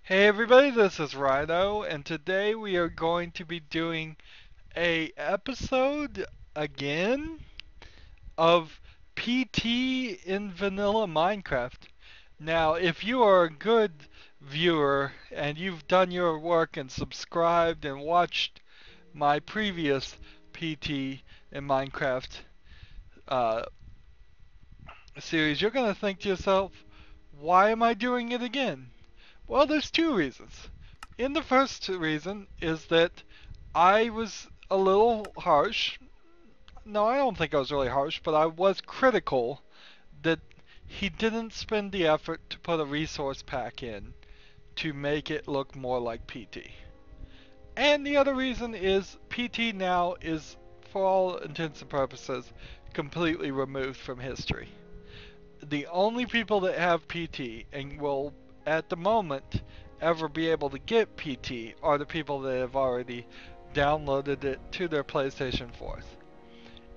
Hey everybody, this is Rydo, and today we are going to be doing a episode again of PT in vanilla Minecraft. Now, if you are a good viewer and you've done your work and subscribed and watched my previous PT in Minecraft uh, series, you're going to think to yourself, why am I doing it again? Well, there's two reasons. In the first reason is that I was a little harsh. No, I don't think I was really harsh, but I was critical that he didn't spend the effort to put a resource pack in to make it look more like PT. And the other reason is PT now is, for all intents and purposes, completely removed from history. The only people that have PT and will, at the moment, ever be able to get PT are the people that have already downloaded it to their PlayStation 4s.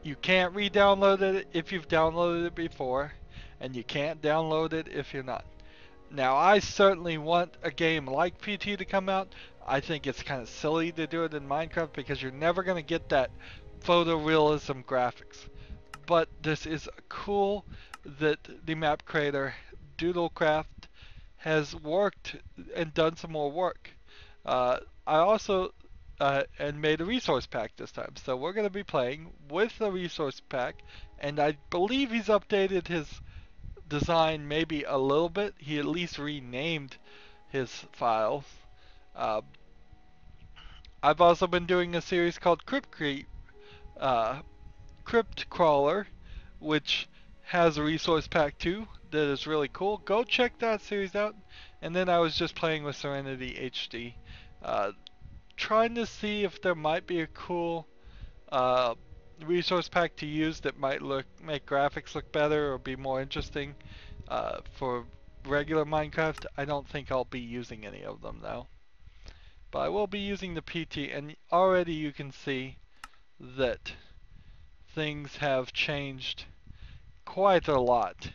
You can't re-download it if you've downloaded it before, and you can't download it if you're not. Now, I certainly want a game like PT to come out. I think it's kind of silly to do it in Minecraft because you're never going to get that photorealism graphics. But this is cool that the map creator Doodlecraft has worked and done some more work. I also and made a resource pack this time, so we're going to be playing with the resource pack, and I believe he's updated his design maybe a little bit. He at least renamed his files. Uh, I've also been doing a series called uh, Crypt Crawler, which has a resource pack too that is really cool. Go check that series out. And then I was just playing with Serenity HD, uh, trying to see if there might be a cool uh, resource pack to use that might make graphics look better or be more interesting for regular Minecraft. I don't think I'll be using any of them though, but I will be using the PT, and already you can see that things have changed quite a lot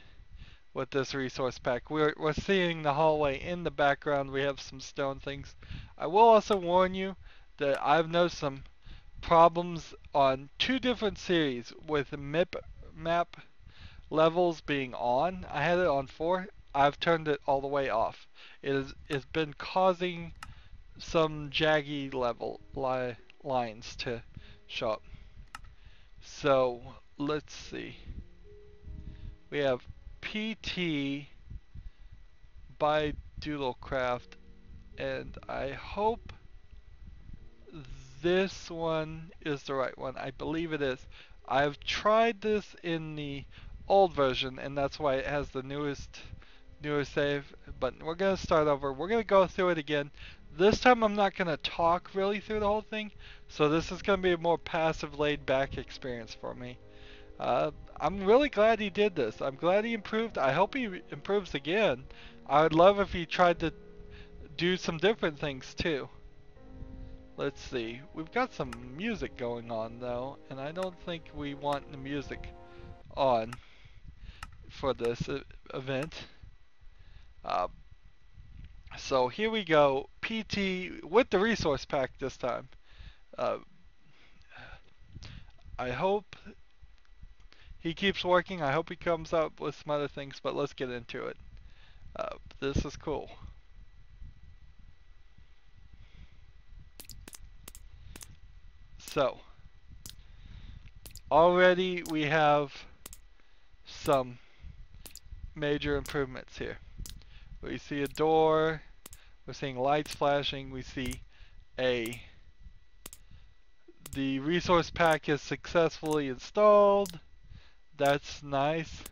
with this resource pack. We're seeing the hallway in the background. We have some stone things. I will also warn you that I've noticed some problems on two different series with map levels being on. I had it on 4. I've turned it all the way off. It's been causing some jaggy lines to show up. So let's see. We have PT by Doodlecraft, and I hope this one is the right one. I believe it is. I've tried this in the old version, and that's why it has the newer save. But we're gonna start over. We're gonna go through it again. This time I'm not gonna talk really through the whole thing, so this is gonna be a more passive, laid-back experience for me. I'm really glad he did this. I'm glad he improved. I hope he improves again. I would love if he tried to do some different things too. Let's see. We've got some music going on though, and I don't think we want the music on for this event. Uh, so here we go. PT with the resource pack this time. Uh, I hope he keeps working. I hope he comes up with some other things, but let's get into it. This is cool. So, already we have some major improvements here. We see a door, we're seeing lights flashing, we see a the resource pack is successfully installed. That's nice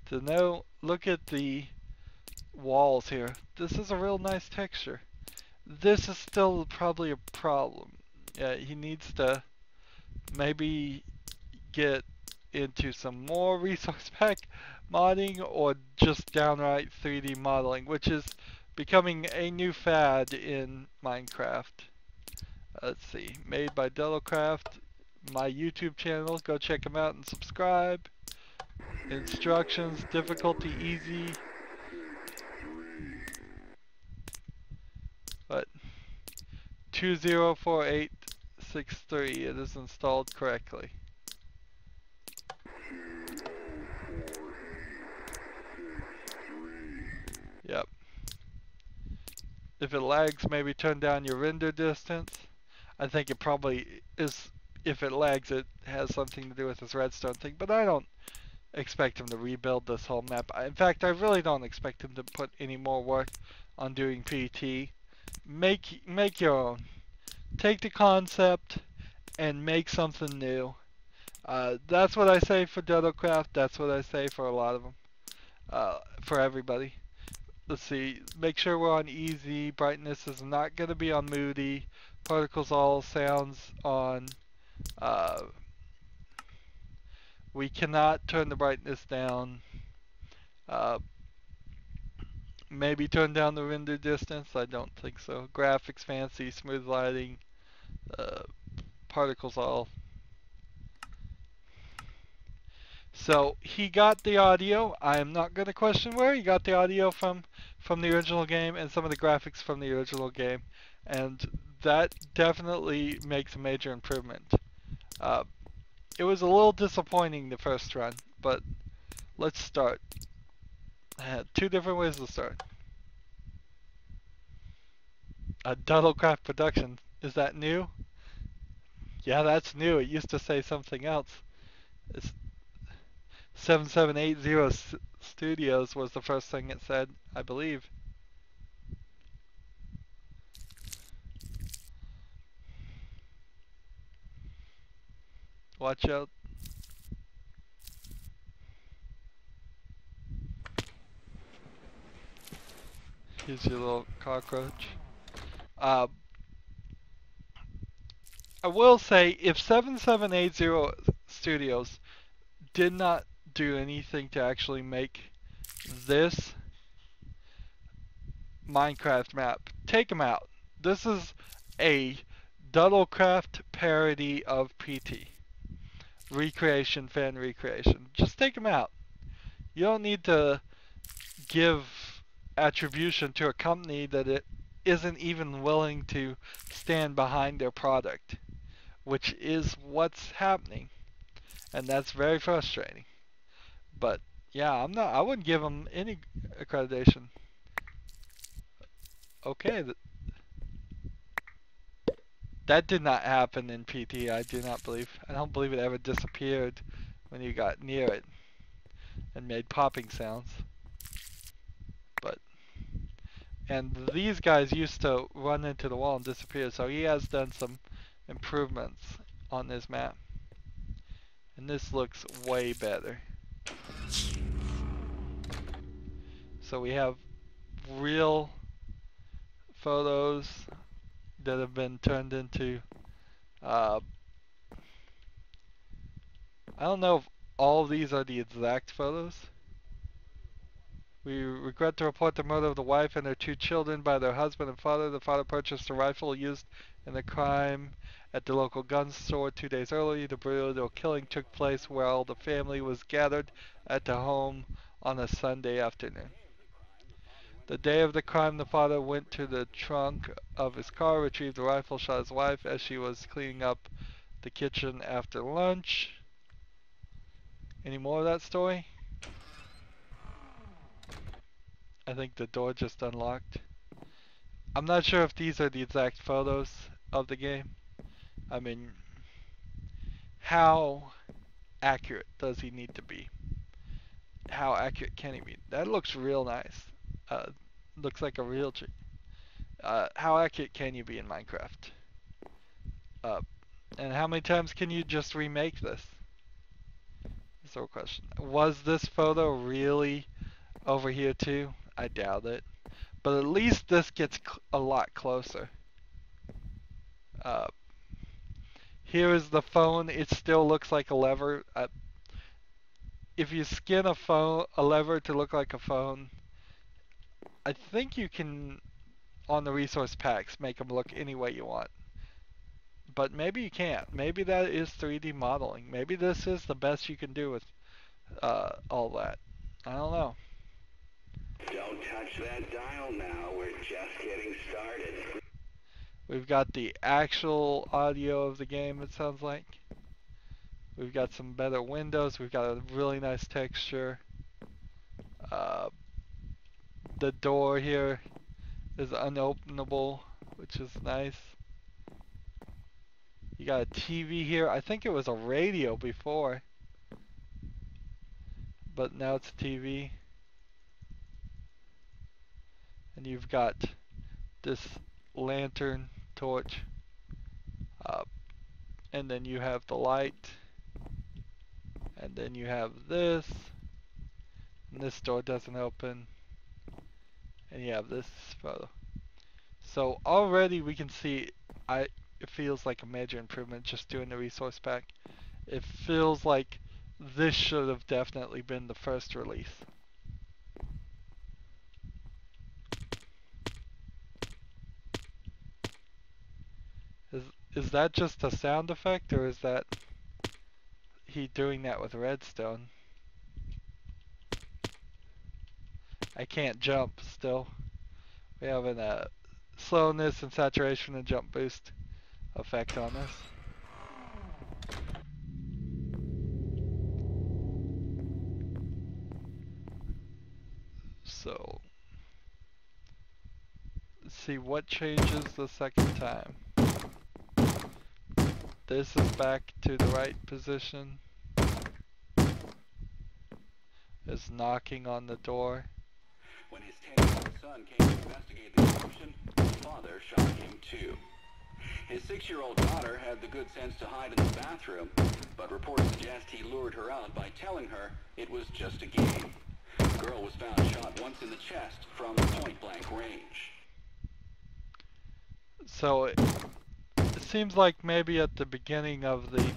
to know. Look at the walls here. This is a real nice texture. This is still probably a problem. Yeah, he needs to maybe get into some more resource pack modding or just downright 3D modeling, which is becoming a new fad in Minecraft. Let's see, made by Delocraft, my YouTube channel, go check them out and subscribe. Instructions, difficulty easy. 204863. It is installed correctly. Yep. If it lags, maybe turn down your render distance. I think it probably is, if it lags, it has something to do with this redstone thing, but I don't expect him to rebuild this whole map. In fact, I really don't expect him to put any more work on doing PT. Make your own. Take the concept and make something new. That's what I say for Dottlecraft. That's what I say for a lot of them. For everybody. Let's see. Make sure we're on easy. Brightness is not going to be on moody. Particles all sounds on. Uh, we cannot turn the brightness down. Uh, Maybe turn down the render distance. I don't think so. Graphics fancy, smooth lighting, uh, particles all. So he got the audio. I am not going to question where he got the audio from the original game and some of the graphics from the original game, and that definitely makes a major improvement. Uh, it was a little disappointing the first run, but let's start. I had two different ways to start. A Duddlecraft production. Is that new? Yeah, that's new. It used to say something else. It's 7780 Studios was the first thing it said, I believe. Watch out. Here's your little cockroach. Uh, I will say, if 7780 Studios did not do anything to actually make this Minecraft map, take them out. This is a Duddlecraft parody of PT. Recreation, fan recreation. Just take them out. You don't need to give attribution to a company that it isn't even willing to stand behind their product, which is what's happening, and that's very frustrating. But yeah, I wouldn't give them any accreditation. Okay, that did not happen in PT. I do not believe. I don't believe it ever disappeared when you got near it and made popping sounds. But and these guys used to run into the wall and disappear, so he has done some improvements on this map. And this looks way better. So we have real photos that have been turned into, I don't know if all of these are the exact photos. We regret to report the murder of the wife and her two children by their husband and father. The father purchased a rifle used in the crime at the local gun store 2 days earlier. The brutal killing took place while the family was gathered at the home on a Sunday afternoon. The day of the crime, the father went to the trunk of his car, retrieved the rifle, shot his wife as she was cleaning up the kitchen after lunch. Any more of that story? I think the door just unlocked. I'm not sure if these are the exact photos of the game. I mean, how accurate does he need to be? How accurate can he be? That looks real nice. Looks like a real tree. How accurate can you be in Minecraft? Uh, and how many times can you just remake this? That's the question. Was this photo really over here too? I doubt it. But at least this gets a lot closer. Uh, Here is the phone. It still looks like a lever. If you skin a lever to look like a phone, I think you can, on the resource packs, make them look any way you want. But maybe you can't. Maybe that is 3D modeling. Maybe this is the best you can do with all that. I don't know. Don't touch that dial now. We're just getting started. We've got the actual audio of the game, it sounds like. We've got some better windows. We've got a really nice texture. Uh, the door here is unopenable, which is nice. You got a TV here. I think it was a radio before, but now it's a TV. And you've got this lantern torch. And then you have the light. And then you have this. And this door doesn't open. And you have this photo. So already we can see it feels like a major improvement just doing the resource pack. It feels like this should have definitely been the first release. Is that just a sound effect, or is that he doing that with redstone? I can't jump still. We have a slowness and saturation and jump boost effect on this. So, let's see what changes the second time. This is back to the right position. Is knocking on the door. When his 10-year-old son came to investigate the commotion, his father shot him too. His 6-year-old daughter had the good sense to hide in the bathroom, but reports suggest he lured her out by telling her it was just a game. The girl was found shot once in the chest from point-blank range. So it seems like maybe at the beginning of the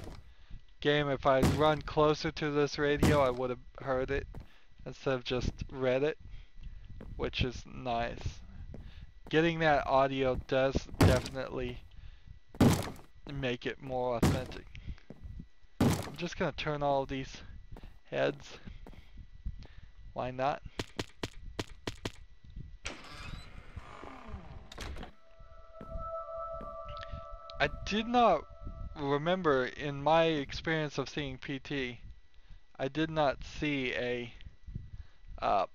game, if I'd run closer to this radio, I would have heard it instead of just read it, which is nice. Getting that audio does definitely make it more authentic. I'm just gonna turn all of these heads. Why not? I did not remember in my experience of seeing PT, I did not see a I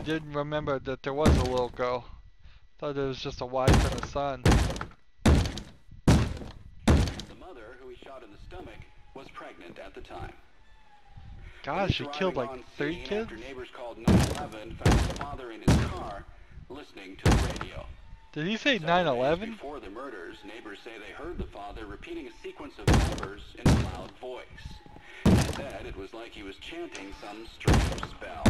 didn't remember that there was a little girl. Thought it was just a wife and a son. The mother, who he shot in the stomach, was pregnant at the time. Gosh, he killed like 3 kids? After neighbors called 911, found his father in his car, listening to the radio. Did he say 9/11? Before the murders, neighbors say they heard the father repeating a sequence of numbers in a loud voice. He said it was like he was chanting some strange spell.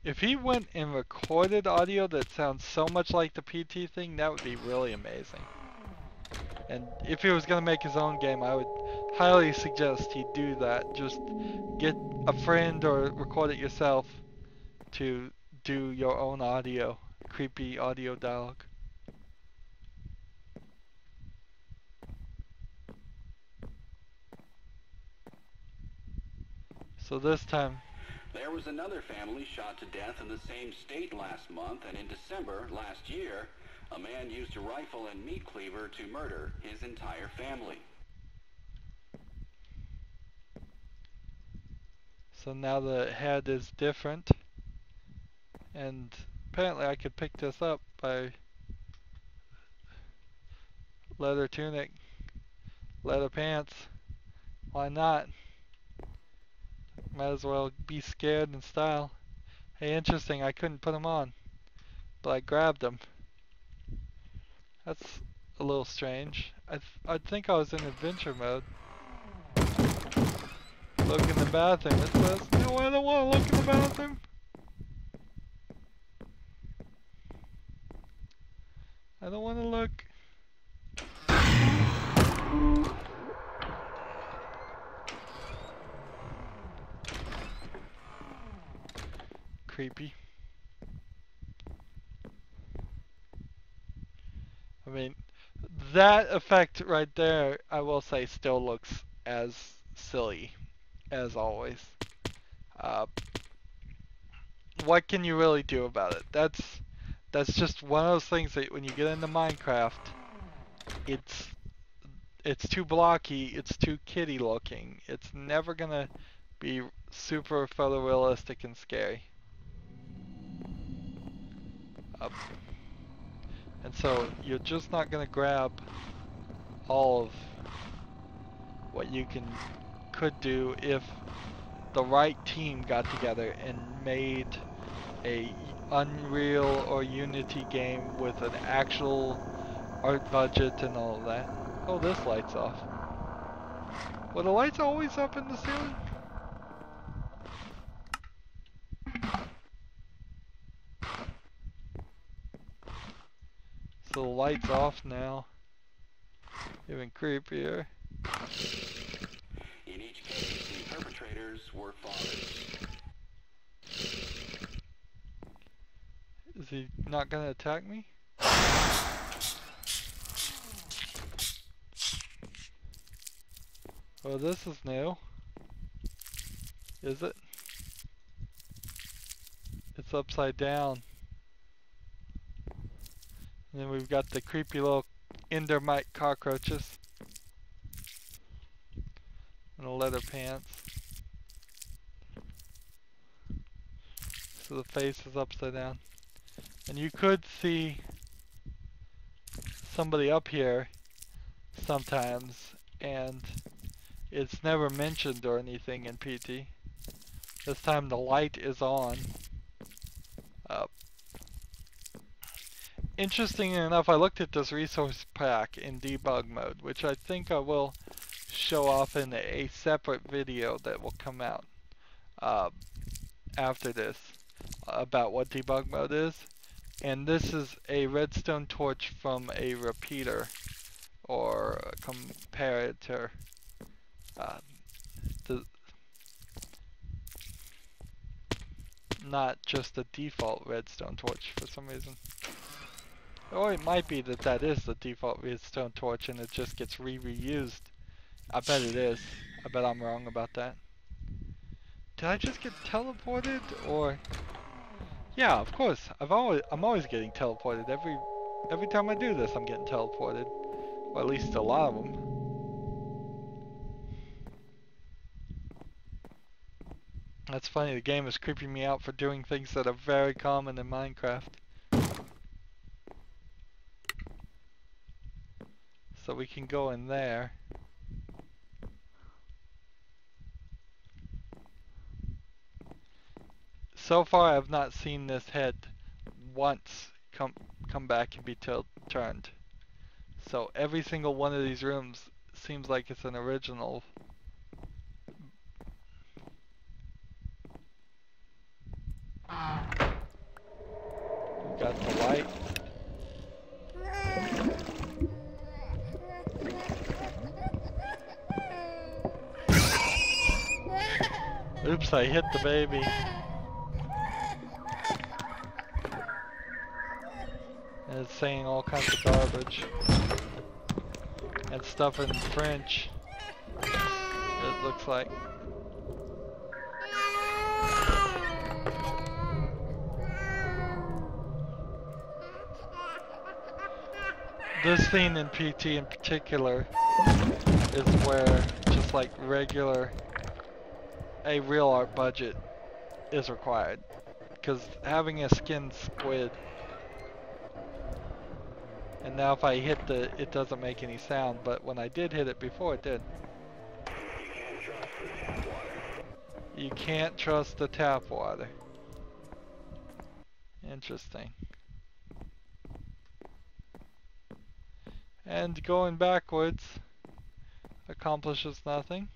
If he went and recorded audio that sounds so much like the PT thing, that would be really amazing. And if he was going to make his own game, I would highly suggest he do that. Just get a friend or record it yourself to do your own audio, creepy audio dialogue. So this time, there was another family shot to death in the same state last month, and in December last year, a man used a rifle and meat cleaver to murder his entire family. so now the head is different, and apparently I could pick this up by leather tunic, leather pants. Why not? Might as well be scared in style. Hey, interesting, I couldn't put them on, but I grabbed them. That's a little strange. I think I was in adventure mode. Look in the bathroom. It says, no, I don't want to look in the bathroom. I don't want to look. Creepy. I mean, That effect right there, I will say, still looks as silly as always. Uh, what can you really do about it? That's just one of those things that when you get into Minecraft, it's it's too blocky, it's too kiddie looking. It's never gonna be super photorealistic and scary. And so you're just not gonna grab all of what you could do if the right team got together and made a Unreal or Unity game with an actual art budget and all of that. Oh, this light's off. Were the lights always up in the ceiling? So the light's off now. Even creepier. In each case, the perpetrators were fathers. Is he not gonna attack me? Oh, this is new. Is it? It's upside down. And then we've got the creepy little endermite cockroaches. And the leather pants. So the face is upside down. And you could see somebody up here sometimes, and it's never mentioned or anything in PT. This time the light is on. Interesting enough, I looked at this resource pack in debug mode, which I think I will show off in a separate video that will come out after this about what debug mode is. And this is a redstone torch from a repeater or a comparator. Not just a default redstone torch for some reason. Or it might be that that is the default redstone torch and it just gets reused. I bet it is. I bet I'm wrong about that. Did I just get teleported or? Yeah, of course. I'm always getting teleported. Every time I do this, I'm getting teleported. Or at least a lot of them. That's funny. The game is creeping me out for doing things that are very common in Minecraft. So we can go in there. So far, I've not seen this head once come back and be turned. So every single one of these rooms seems like it's an original. We've got the light. Oops, I hit the baby. And it's saying all kinds of garbage. And stuff in French. It looks like. This scene in PT in particular is where just like a real art budget is required. Because having a skinned squid, and now if I hit it doesn't make any sound, but when I did hit it before, it did. You can't trust the tap water. Interesting. And going backwards accomplishes nothing.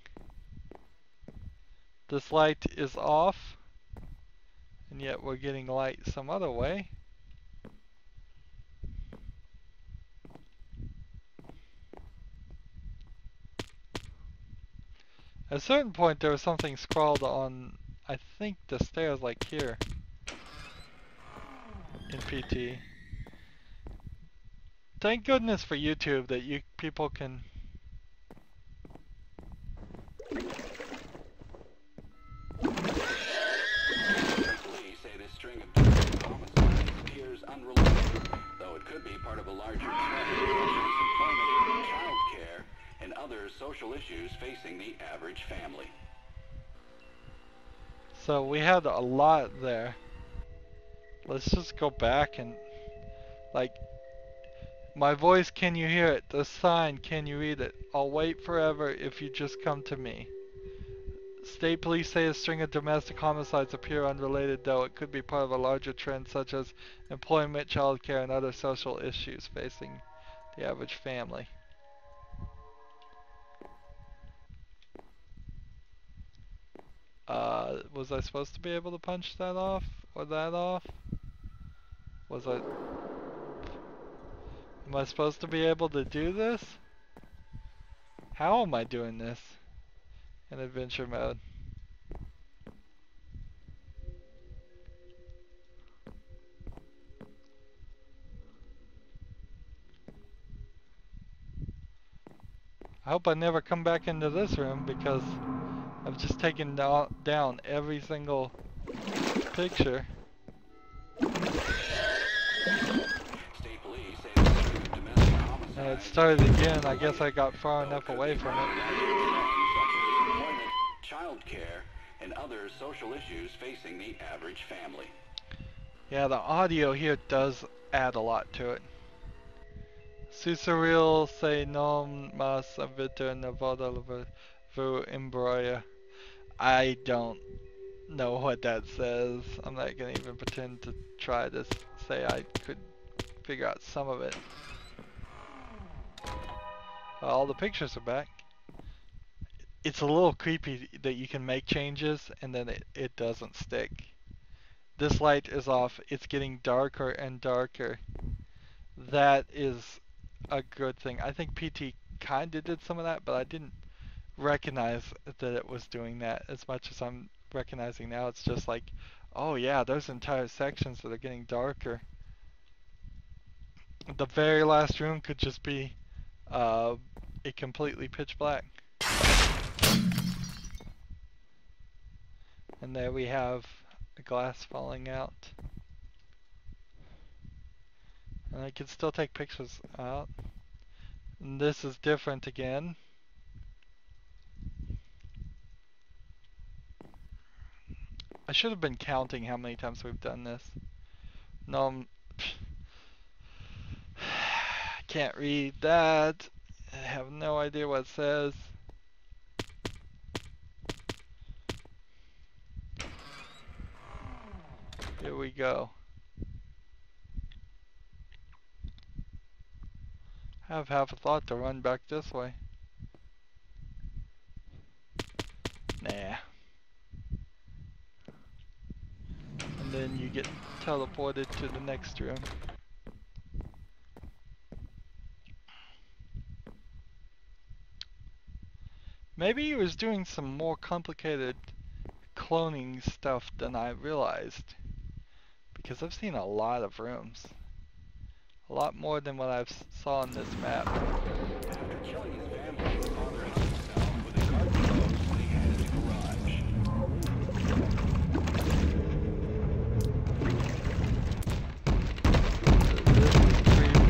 This light is off, and yet we're getting light some other way. At a certain point there was something scrawled on, I think, the stairs like here in PT. Thank goodness for YouTube that you people can. Police say this string of domestic homicides appears unrelated, though it could be part of a larger trend such as employment, child care, and other social issues facing the average family. So we had a lot there. Let's just go back and, like, my voice, can you hear it? The sign, can you read it? I'll wait forever if you just come to me. State police say a string of domestic homicides appear unrelated, though it could be part of a larger trend such as employment, childcare, and other social issues facing the average family. Was I supposed to be able to punch that off? Or that off? Was I... Am I supposed to be able to do this? How am I doing this in adventure mode? I hope I never come back into this room because I've just taken down every single picture. State police say this string of domestic homicides And it started again. I guess I got far enough away from it. employment, child care, and other social issues facing the average family. Yeah, the audio here does add a lot to it. Susuril say no mas aviter navada vu embroya. I don't know what that says. I'm not gonna even pretend to try to say I could figure out some of it. All the pictures are back. It's a little creepy that you can make changes and then it doesn't stick. This light is off. It's getting darker and darker. That is a good thing. I think PT kinda did some of that, but I didn't recognize that it was doing that as much as I'm recognizing now. It's just like, oh yeah, there's entire sections that are getting darker. The very last room could just be it completely pitch black. And there we have a glass falling out. And I can still take pictures out. And this is different again. I should have been counting how many times we've done this. No, I can't read that. I have no idea what it says. Here we go. I have half a thought to run back this way. Nah. And then you get teleported to the next room. Maybe he was doing some more complicated cloning stuff than I realized. Because I've seen a lot of rooms. A lot more than what I've saw on this map. After killing his family, the father hung himself with a garden hose when he had in the garage. This is creepy.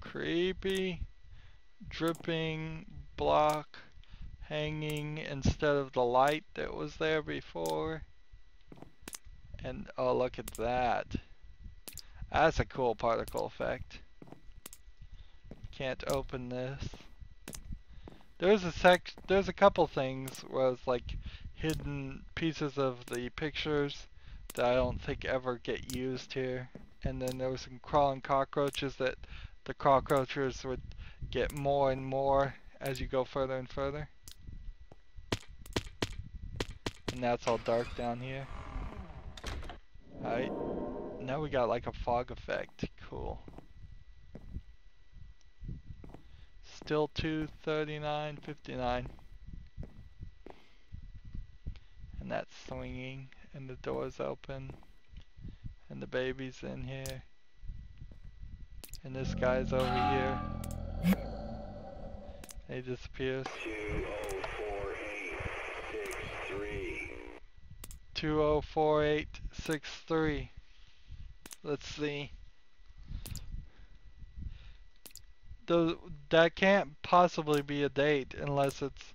Creepy. Dripping block hanging instead of the light that was there before. And oh, look at that. That's a cool particle effect. Can't open this. There's a couple things where it's like hidden pieces of the pictures that I don't think ever get used here. And then there was some crawling cockroaches that the cockroaches would get more and more as you go further and further. And that's all dark down here. Alright, now we got like a fog effect. Cool. Still 239.59. And that's swinging, and the door's open. And the baby's in here. And this guy's over here. He disappears. 204863. 204863. Let's see. That can't possibly be a date unless it's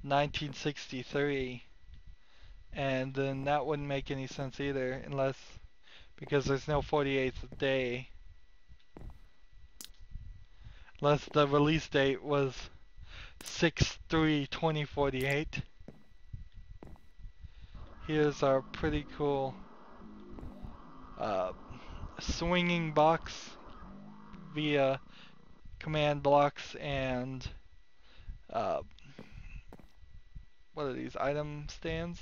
1963. And then that wouldn't make any sense either because there's no 48th day. Unless the release date was 6/3/2048. Here's our pretty cool swinging box via command blocks and what are these, item stands?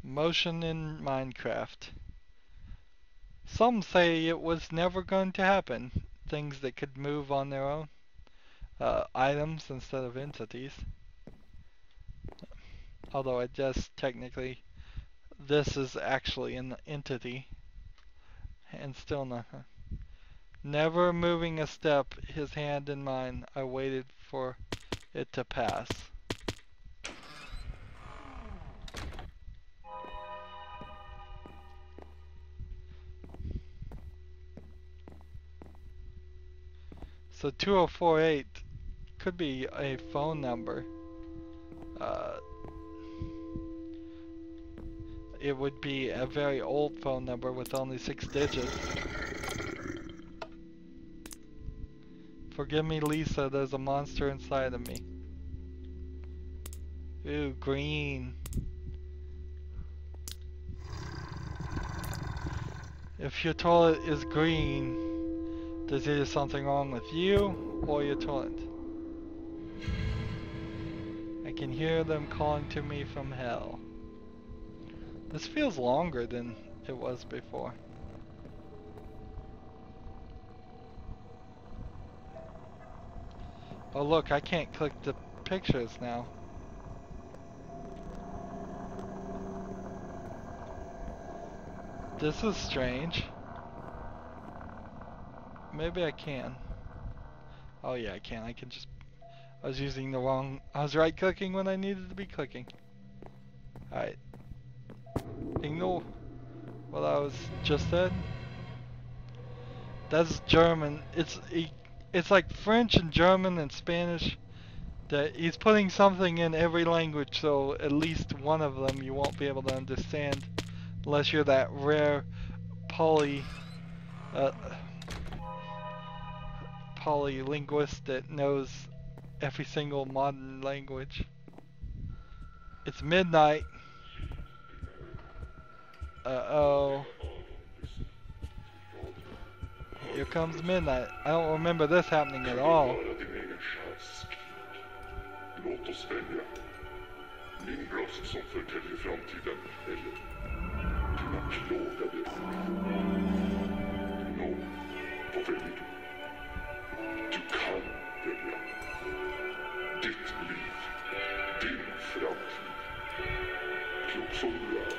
Motion in Minecraft. Some say it was never going to happen. Things that could move on their own. Items instead of entities. Although I guess technically this is actually an entity. And still not. Never moving a step, his hand in mine, I waited for it to pass. So 2048 could be a phone number. It would be a very old phone number with only 6 digits. Forgive me, Lisa, there's a monster inside of me. Ooh, green. If your toilet is green, there's either something wrong with you or your toilet. I can hear them calling to me from hell. This feels longer than it was before. Oh look, I can't click the pictures now. This is strange. Maybe I can. Oh yeah, I can. I can just... I was using the wrong... I was right clicking when I needed to be clicking. Alright. Ignore what I was just said. That's German. It's like French and German and Spanish. That he's putting something in every language, so at least one of them you won't be able to understand unless you're that rare polylinguist that knows every single modern language. It's midnight. Uh-oh. Here comes midnight. I don't remember this happening at all. Låt oss välja. Min röst som förtäljer framtiden eller dina plågade ord. Nå, vad väljer du? Du kan välja. Ditt liv. Din framtid. Klok som du är,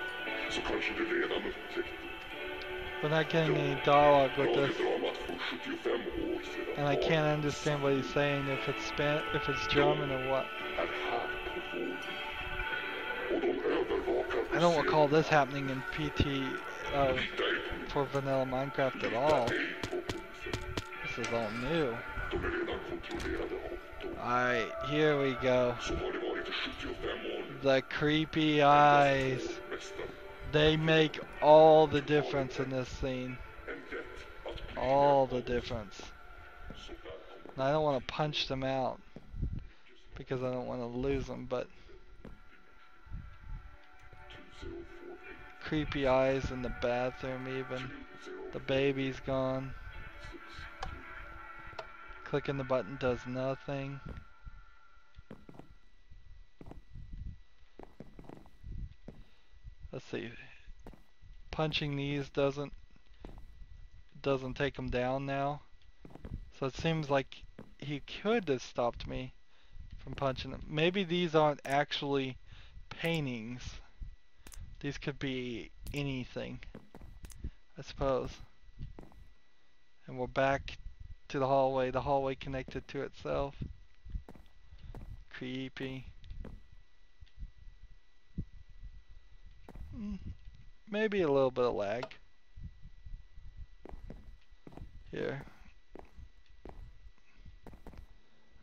så kanske du redan upptäckte. We're not getting any dialogue with this. Radiodramat från 75 år sedan. And I can't understand what he's saying, if it's German or what. I don't recall this happening in PT for vanilla Minecraft at all. This is all new. Alright, here we go. The creepy eyes. They make all the difference in this scene. All the difference. And I don't want to punch them out because I don't want to lose them, but creepy eyes in the bathroom even. The baby's gone. Clicking the button does nothing. Let's see. Punching these doesn't take him down now. So it seems like he could have stopped me from punching them. Maybe these aren't actually paintings. These could be anything, I suppose. And we're back to the hallway connected to itself. Creepy. Maybe a little bit of lag. Here.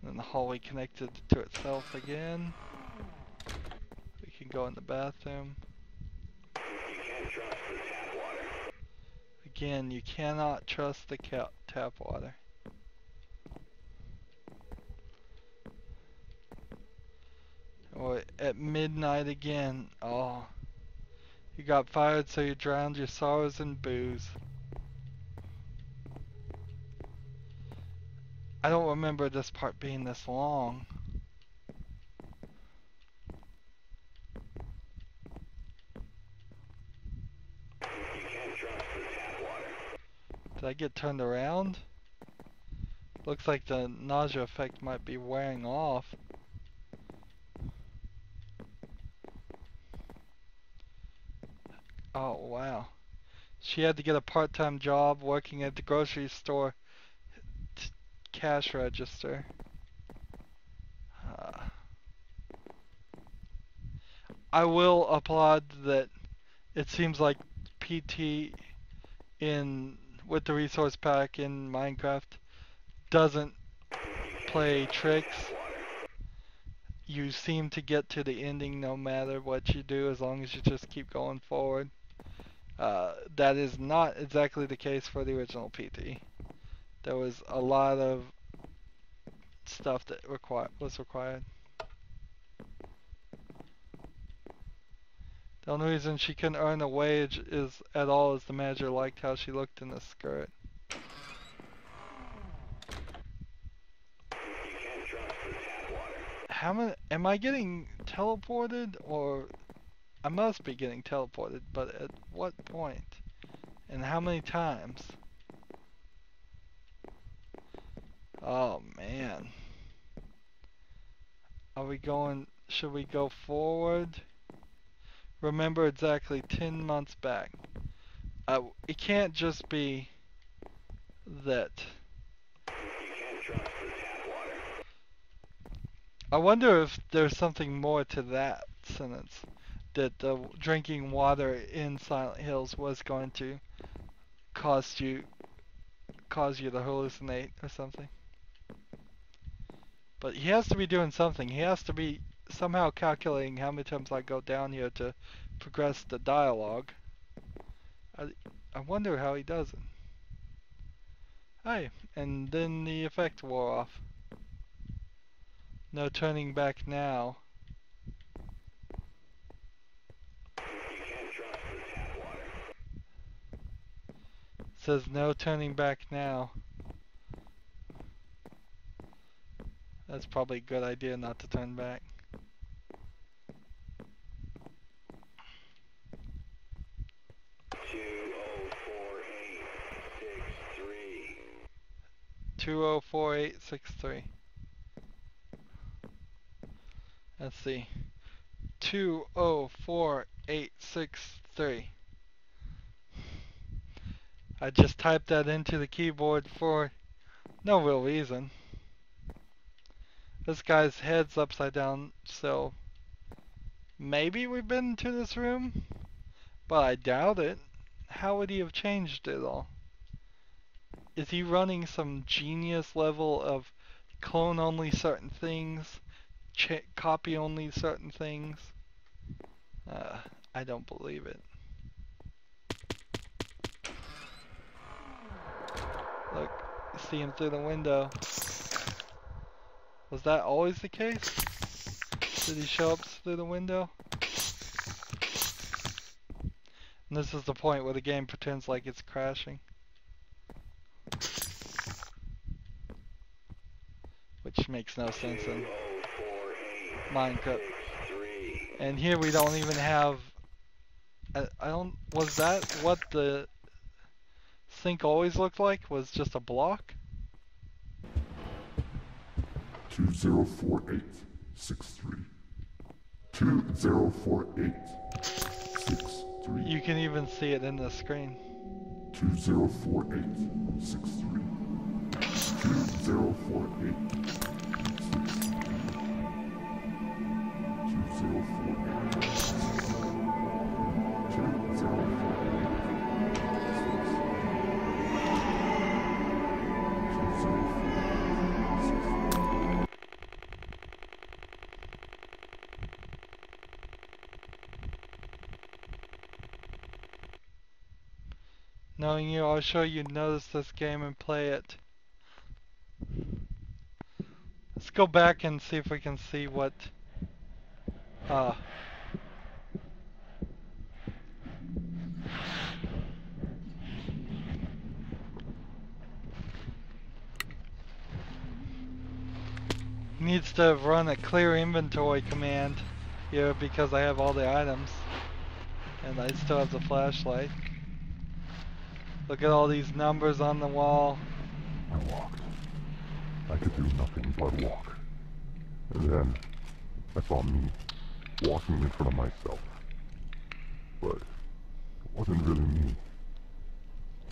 And then the hallway connected to itself again. We can go in the bathroom. Again, you cannot trust the tap water. Or at midnight again. Oh. You got fired so you drowned your sorrows in booze. I don't remember this part being this long. Did I get turned around? Looks like the nausea effect might be wearing off. Oh wow. She had to get a part-time job working at the grocery store cash register. I will applaud that it seems like PT in with the resource pack in Minecraft doesn't play tricks. You seem to get to the ending no matter what you do, as long as you just keep going forward. That is not exactly the case for the original PT. There was a lot of stuff that was required. The only reason she couldn't earn a wage is the manager liked how she looked in the skirt. Am I getting teleported, or I must be getting teleported, but at what point? And how many times? Oh man. Should we go forward? Remember exactly 10 months back. It can't just be that. I wonder if there's something more to that sentence. That drinking water in Silent Hills was going to cause you to hallucinate or something. But he has to be doing something. He has to be somehow calculating how many times I go down here to progress the dialogue. I wonder how he does it. Hey, and then the effect wore off. No turning back now. It says no turning back now. That's probably a good idea not to turn back. Two oh four eight six three. Let's see. 204863. I just typed that into the keyboard for no real reason. This guy's head's upside down, so maybe we've been to this room, but I doubt it. How would he have changed it all? Is he running some genius level of clone only certain things, copy only certain things? I don't believe it. Look, see him through the window. Was that always the case? Did he show up through the window? And this is the point where the game pretends like it's crashing. Which makes no sense in Minecraft. And here we don't even have... Was that what the sink always looked like? Was just a block? 204863. 204863. 63. You can even see it in the screen. 204863. 2048. 2048. Knowing you, I'll show you notice this game and play it. Let's go back and see if we can see what needs to run a clear inventory command here because I have all the items and I still have the flashlight. Look at all these numbers on the wall. I walked. I could do nothing but walk. And then I saw me walking in front of myself. But it wasn't really me.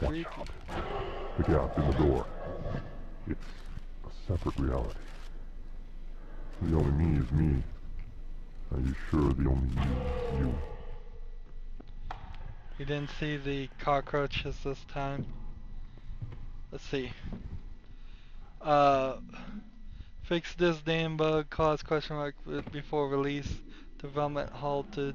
Watch Creepy. out. The gap in the door. It's a separate reality. The only me is me. Are you sure the only you is you? We didn't see the cockroaches this time. Let's see. Fix this damn bug, cause question mark before release. Development halted.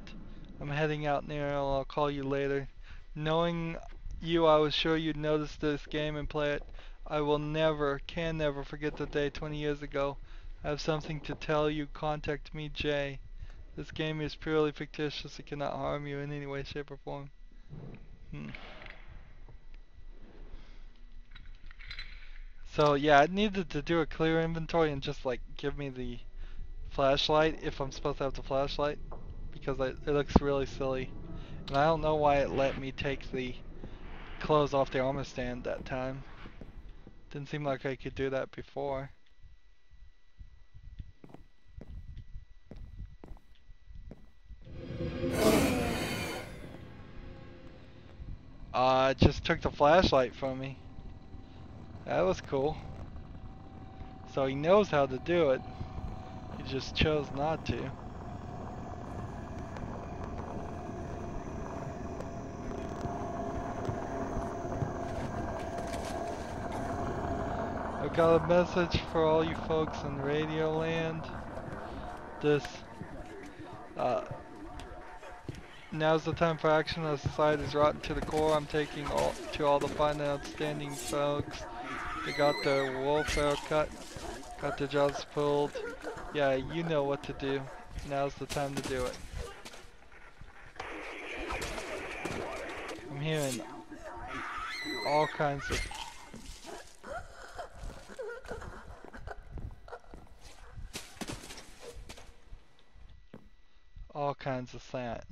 I'm heading out now, I'll call you later. Knowing you, I was sure you'd notice this game and play it. I will never, can never forget the day 20 years ago. I have something to tell you, contact me, Jay. This game is purely fictitious, it cannot harm you in any way, shape, or form. So yeah, I needed to do a clear inventory and just like give me the flashlight if I'm supposed to have the flashlight, because it looks really silly. And I don't know why it let me take the clothes off the armor stand that time. Didn't seem like I could do that before. It just took the flashlight from me. That was cool. So he knows how to do it. He just chose not to. I've got a message for all you folks in Radio Land. This, now's the time for action. Our society is rotten to the core. I'm taking all the fine and outstanding folks. They got their welfare cut, got their jobs pulled. Yeah, you know what to do. Now's the time to do it. I'm hearing all kinds of sounds.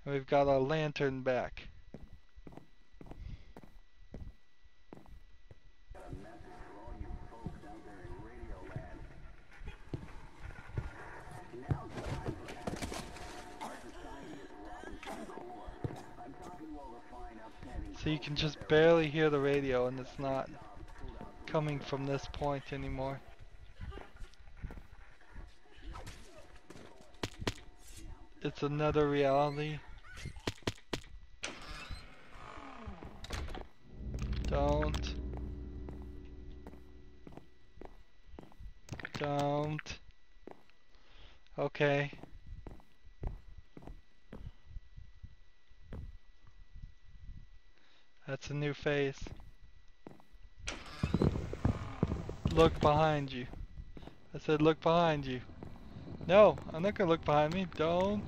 And we've got our lantern back. So you can just barely hear the radio and it's not coming from this point anymore. It's another reality. Don't. Okay. That's a new face. Look behind you. I said look behind you. No, I'm not gonna look behind me. Don't.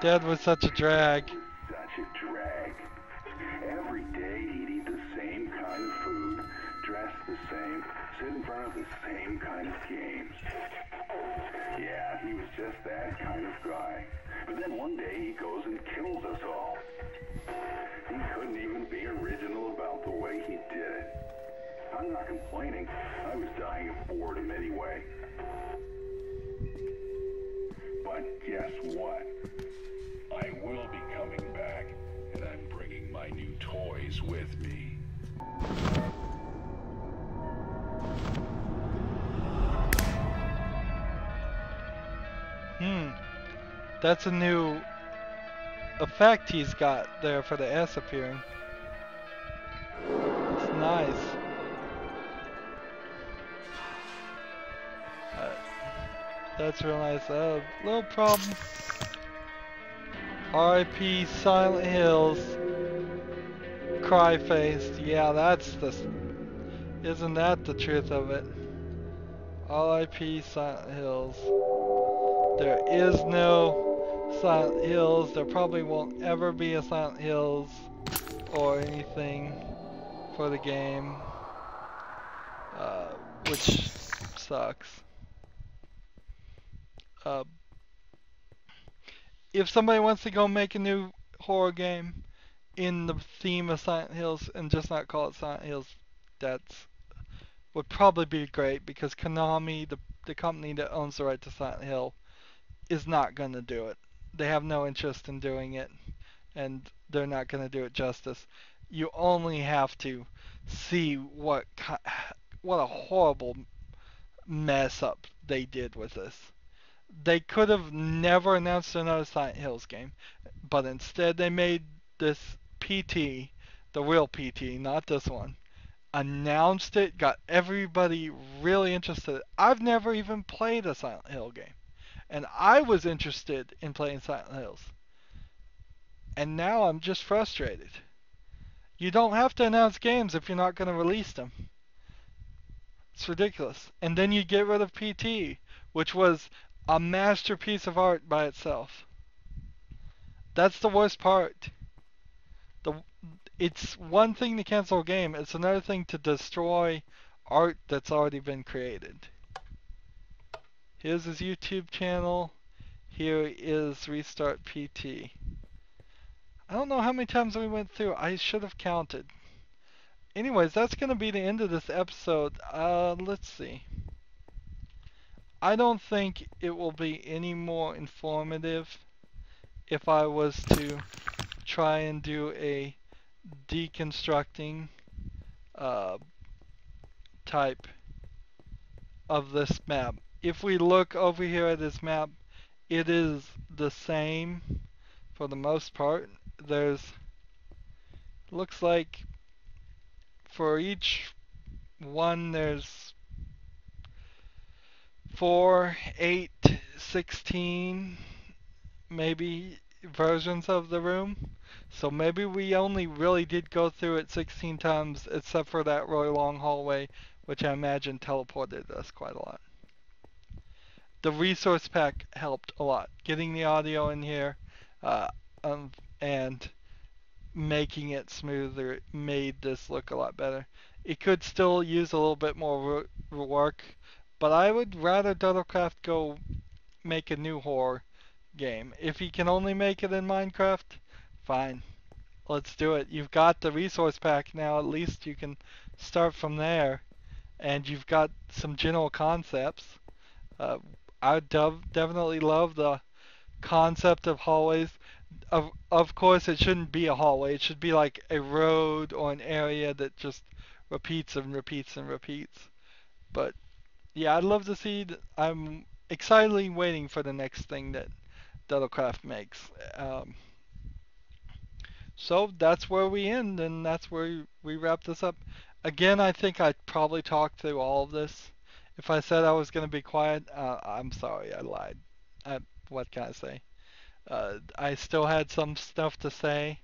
Dad was such a drag. Such a drag. Every day he'd eat the same kind of food, dress the same, sit in front of the same kind of games. Yeah, he was just that kind of guy. But then one day he goes and kills us all. He couldn't even be original about the way he did it. I'm not complaining. I was dying of boredom anyway. But guess what? I will be coming back, and I'm bringing my new toys with me. That's a new effect he's got there for the S appearing. It's nice. That's real nice. Little problem. R.I.P. Silent Hills. Cry-faced. Yeah, isn't that the truth of it? R.I.P. Silent Hills. There is no Silent Hills. There probably won't ever be a Silent Hills or anything for the game, which sucks. Uh, if somebody wants to go make a new horror game in the theme of Silent Hills and just not call it Silent Hills, that's would probably be great, because Konami, the company that owns the right to Silent Hill, is not going to do it. They have no interest in doing it, and they're not going to do it justice. You only have to see what a horrible mess up they did with this. They could have never announced another Silent Hills game, but instead they made this PT, the real PT, not this one, announced it, got everybody really interested. I've never even played a Silent Hill game, and I was interested in playing Silent Hills. And now I'm just frustrated. You don't have to announce games if you're not going to release them. It's ridiculous. And then you get rid of PT, which was a masterpiece of art by itself. That's the worst part. It's one thing to cancel a game, it's another thing to destroy art that's already been created. Here's his YouTube channel. Here is Restart PT. I don't know how many times we went through. I should have counted. Anyways, that's going to be the end of this episode. Let's see. I don't think it will be any more informative if I was to try and do a deconstructing type of this map. If we look over here at this map, it is the same for the most part. Looks like for each one there's 4, 8, 16 maybe versions of the room. So maybe we only really did go through it 16 times, except for that really long hallway, which I imagine teleported us quite a lot. The resource pack helped a lot. Getting the audio in here and making it smoother made this look a lot better. It could still use a little bit more work, but I would rather Dottlecraft go make a new horror game. If he can only make it in Minecraft, fine. Let's do it. You've got the resource pack now, at least you can start from there. And you've got some general concepts. I definitely love the concept of hallways. Of course, it shouldn't be a hallway. It should be like a road or an area that just repeats and repeats and repeats. But yeah, I'd love to see. I'm excitedly waiting for the next thing that Dottlecraft makes. So that's where we end, and that's where we wrap this up. Again, I think I probably talked through all of this. If I said I was going to be quiet, I'm sorry, I lied. What can I say? I still had some stuff to say.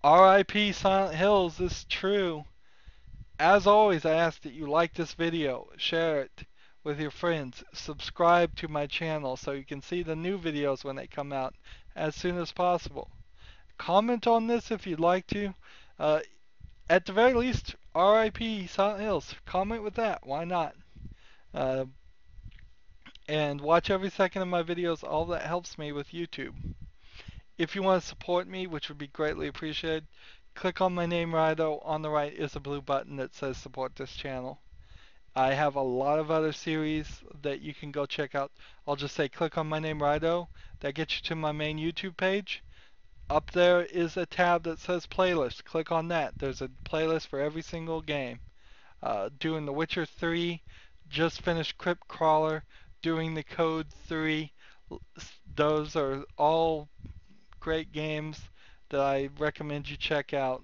R.I.P. Silent Hills is true. As always, I ask that you like this video, share it with your friends, subscribe to my channel so you can see the new videos when they come out as soon as possible. Comment on this if you'd like to. At the very least, R.I.P. Silent Hills. Comment with that. Why not? And watch every second of my videos. All that helps me with YouTube. If you want to support me, which would be greatly appreciated, click on my name, Rydo. On the right is a blue button that says support this channel. I have a lot of other series that you can go check out. I'll just say click on my name, Rydo. That gets you to my main YouTube page. Up there is a tab that says playlist. Click on that. There's a playlist for every single game. Doing The Witcher 3, just finished Crypt Crawler, doing the Code 3. Those are all great games that I recommend you check out.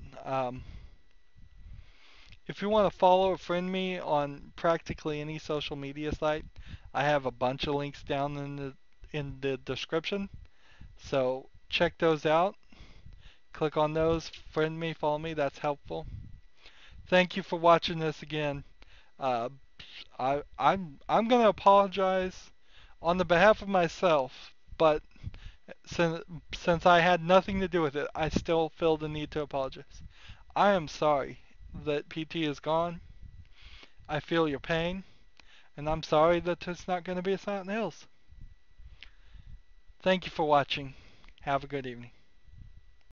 If you want to follow or friend me on practically any social media site, I have a bunch of links down in the description. So check those out. Click on those, friend me, follow me. That's helpful. Thank you for watching this again. Uh, I'm gonna apologize on the behalf of myself, but since since I had nothing to do with it, I still feel the need to apologize. I am sorry that PT is gone. I feel your pain, and I'm sorry that it's not going to be a Silent Hills. Thank you for watching. Have a good evening.